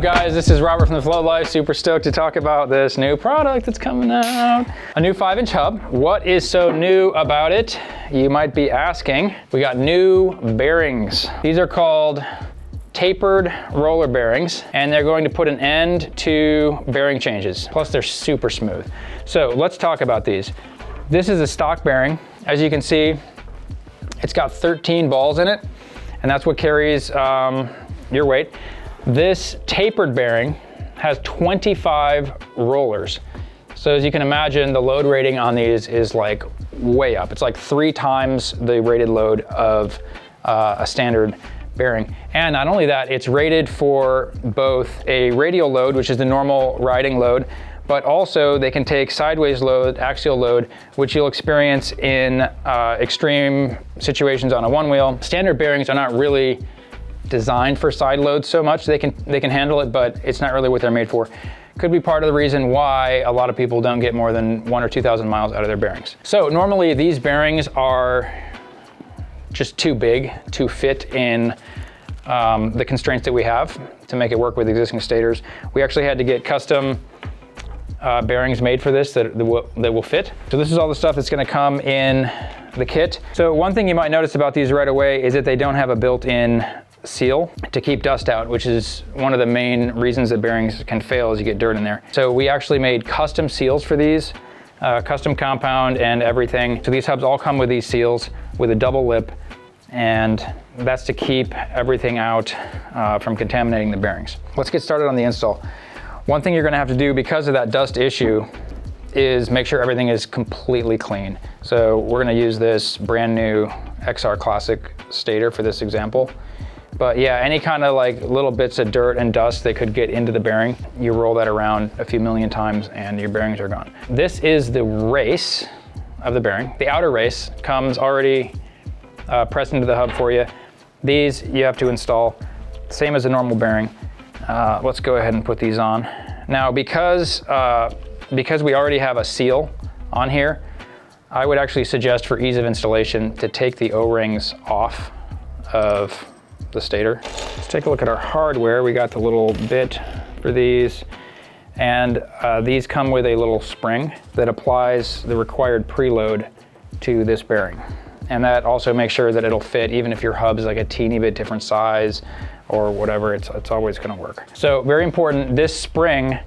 guys? This is Robert from TheFloatLife. Super stoked to talk about this new product that's coming out. A new 5-inch hub. What is so new about it? You might be asking. We got new bearings. These are called Tapered Roller Bearings, and they're going to put an end to bearing changes. Plus they're super smooth. So let's talk about these. This is a stock bearing. As you can see, it's got 13 balls in it, and that's what carries your weight. This tapered bearing has 25 rollers. So as you can imagine, the load rating on these is like way up. It's like 3 times the rated load of a standard bearing. And not only that, it's rated for both a radial load, which is the normal riding load, but also they can take sideways load, axial load, which you'll experience in extreme situations on a one wheel. Standard bearings are not really designed for side loads so much. They can handle it, but it's not really what they're made for. Could be part of the reason why a lot of people don't get more than 1,000 or 2,000 miles out of their bearings. So normally these bearings are just too big to fit in the constraints that we have to make it work with existing stators. We actually had to get custom bearings made for this that will fit. So this is all the stuff that's gonna come in the kit. So one thing you might notice about these right away is that they don't have a built-in seal to keep dust out, which is one of the main reasons that bearings can fail is you get dirt in there. So we actually made custom seals for these, custom compound and everything. So these hubs all come with these seals with a double lip, and that's to keep everything out from contaminating the bearings. Let's get started on the install. One thing you're gonna have to do because of that dust issue is make sure everything is completely clean. So we're gonna use this brand new XR Classic stator for this example. But yeah, any kind of like little bits of dirt and dust that could get into the bearing, you roll that around a few million times and your bearings are gone. This is the race of the bearing. The outer race comes already pressed into the hub for you. These you have to install, same as a normal bearing. Let's go ahead and put these on. Now because we already have a seal on here, I would actually suggest for ease of installation to take the O-rings off of the stator. Let's take a look at our hardware. We got the little bit for these, and these come with a little spring that applies the required preload to this bearing. And that also makes sure that it'll fit even if your hub is like a teeny bit different size or whatever, it's always gonna work. So very important, this spring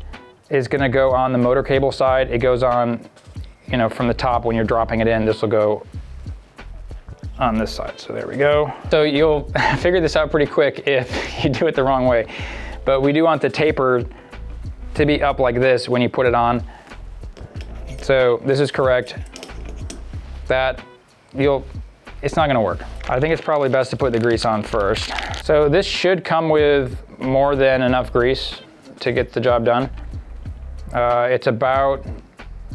is gonna go on the motor cable side. It goes on, you know, from the top when you're dropping it in, this will go on this side. So there we go. So you'll figure this out pretty quick if you do it the wrong way. But we do want the taper to be up like this when you put it on. So this is correct. That it's not gonna work. I think it's probably best to put the grease on first. So this should come with more than enough grease to get the job done. It's about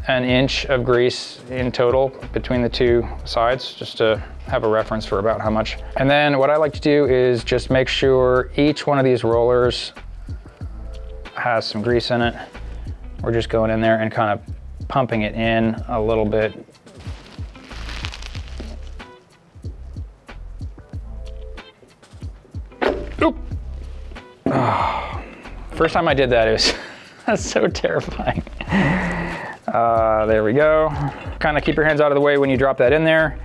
1 inch of grease in total between the two sides, just to have a reference for about how much. And then what I like to do is just make sure each one of these rollers has some grease in it. We're just going in there and kind of pumping it in a little bit. Oop. Oh. First time I did that, it was that's so terrifying. There we go. Kind of keep your hands out of the way when you drop that in there.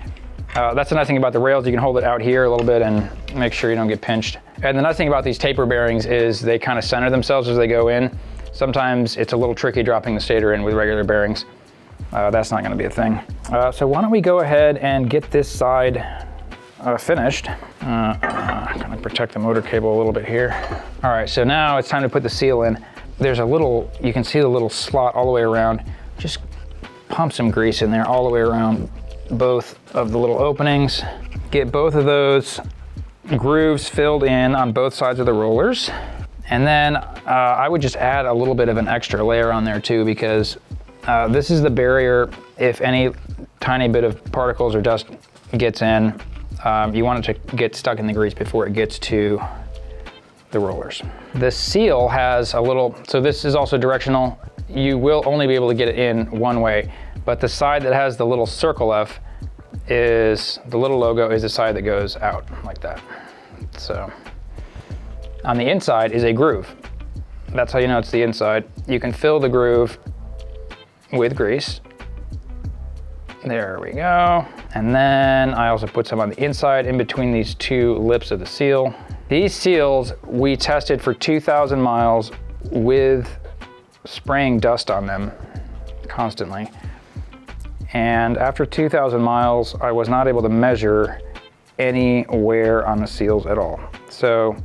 That's the nice thing about the rails. You can hold it out here a little bit and make sure you don't get pinched. And the nice thing about these taper bearings is they kind of center themselves as they go in. Sometimes it's a little tricky dropping the stator in with regular bearings. That's not gonna be a thing. So why don't we go ahead and get this side finished. Kind of protect the motor cable a little bit here. All right, so now it's time to put the seal in. There's a little, you can see the little slot all the way around. Just pump some grease in there all the way around both of the little openings. Get both of those grooves filled in on both sides of the rollers. And then I would just add a little bit of an extra layer on there too, because this is the barrier. If any tiny bit of particles or dust gets in, you want it to get stuck in the grease before it gets to the rollers. The seal has a little, so this is also directional. You will only be able to get it in one way, but the side that has the little circle F is, the little logo is the side that goes out like that. So on the inside is a groove. That's how you know it's the inside. You can fill the groove with grease. There we go. And then I also put some on the inside in between these two lips of the seal. These seals we tested for 2,000 miles with spraying dust on them constantly. And after 2,000 miles, I was not able to measure any wear on the seals at all. So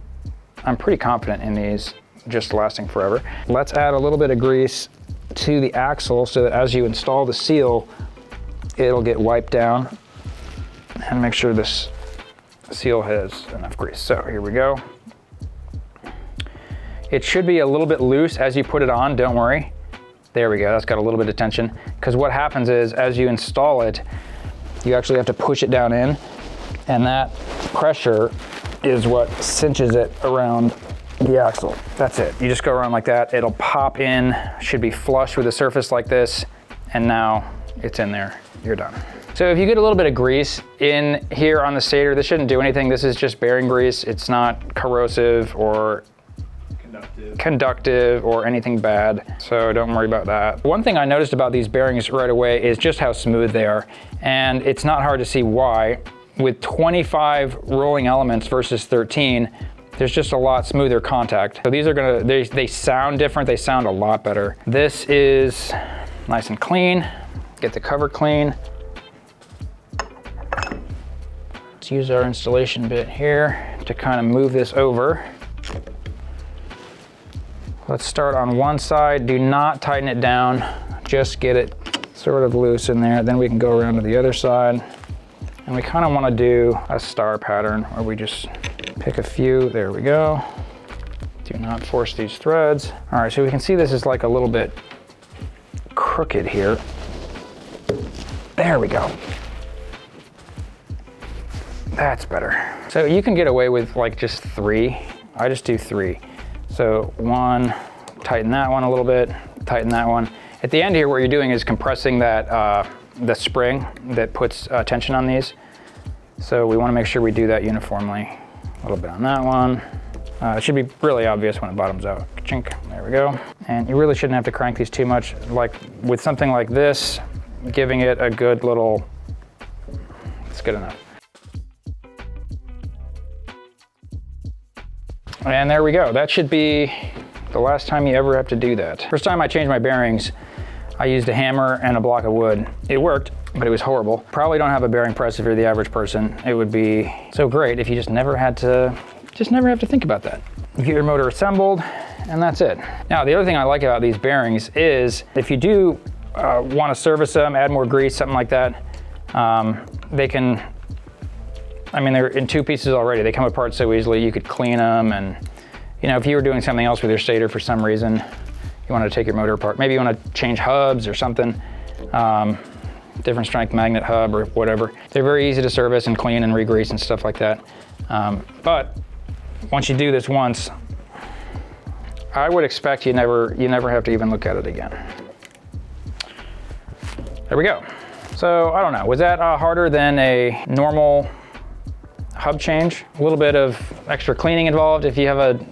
I'm pretty confident in these just lasting forever. Let's add a little bit of grease to the axle so that as you install the seal, it'll get wiped down, and make sure this seal has enough grease. So here we go. It should be a little bit loose as you put it on, don't worry. There we go, that's got a little bit of tension. Because what happens is, as you install it, you actually have to push it down in, and that pressure is what cinches it around the axle. That's it. You just go around like that, it'll pop in, should be flush with the surface like this, and now it's in there, you're done. So if you get a little bit of grease in here on the stator, this shouldn't do anything. This is just bearing grease. It's not corrosive or conductive or anything bad, so don't worry about that. One thing I noticed about these bearings right away is just how smooth they are, and it's not hard to see why. With 25 rolling elements versus 13, there's just a lot smoother contact. So these are gonna, they sound different, they sound a lot better. This is nice and clean. Get the cover clean. Let's use our installation bit here to kind of move this over. Let's start on one side. Do not tighten it down. Just get it sort of loose in there. Then we can go around to the other side. And we kind of want to do a star pattern where we just pick a few. There we go. Do not force these threads. All right, so we can see this is like a little bit crooked here. There we go. That's better. So you can get away with like just 3. I just do 3. So 1, tighten that one a little bit, tighten that one. At the end here, what you're doing is compressing that the spring that puts tension on these. So we want to make sure we do that uniformly. A little bit on that one. It should be really obvious when it bottoms out. Chink, there we go. And you really shouldn't have to crank these too much. Like with something like this, giving it a good little, it's good enough. And there we go. That should be the last time you ever have to do that. First time I changed my bearings, I used a hammer and a block of wood. It worked, but it was horrible. Probably don't have a bearing press if you're the average person. It would be so great if you just never have to think about that. You get your motor assembled, and that's it. Now, the other thing I like about these bearings is if you do want to service them, add more grease, something like that, they can, I mean, they're in 2 pieces already. They come apart so easily. You could clean them, and you know, if you were doing something else with your stator for some reason, you want to take your motor apart. Maybe you want to change hubs or something, different strength magnet hub or whatever. They're very easy to service and clean and re-grease and stuff like that. But once you do this once, I would expect you never have to even look at it again. There we go. So I don't know, was that harder than a normal hub change? A little bit of extra cleaning involved if you have a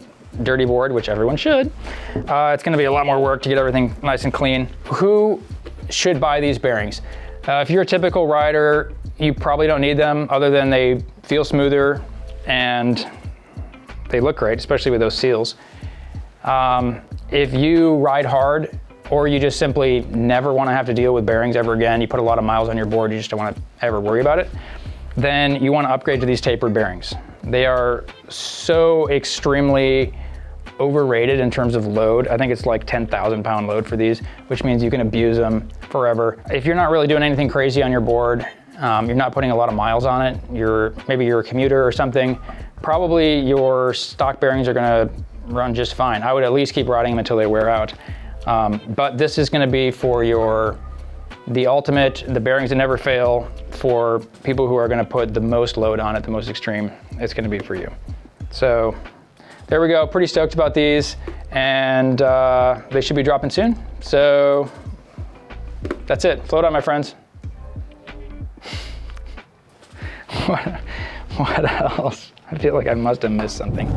dirty board, which everyone should. It's gonna be a lot more work to get everything nice and clean. Who should buy these bearings? If you're a typical rider, you probably don't need them other than they feel smoother and they look great, especially with those seals. If you ride hard or you just simply never wanna have to deal with bearings ever again, you put a lot of miles on your board, you just don't wanna ever worry about it, then you want to upgrade to these tapered bearings. They are so extremely overrated in terms of load. I think it's like 10,000 pound load for these, which means you can abuse them forever. If you're not really doing anything crazy on your board, you're not putting a lot of miles on it, maybe you're a commuter or something, probably your stock bearings are gonna run just fine. I would at least keep riding them until they wear out. But this is gonna be for the ultimate, the bearings that never fail, for people who are gonna put the most load on it, the most extreme, it's gonna be for you. So there we go, pretty stoked about these, and they should be dropping soon. So that's it, float on my friends. What else? I feel like I must have missed something.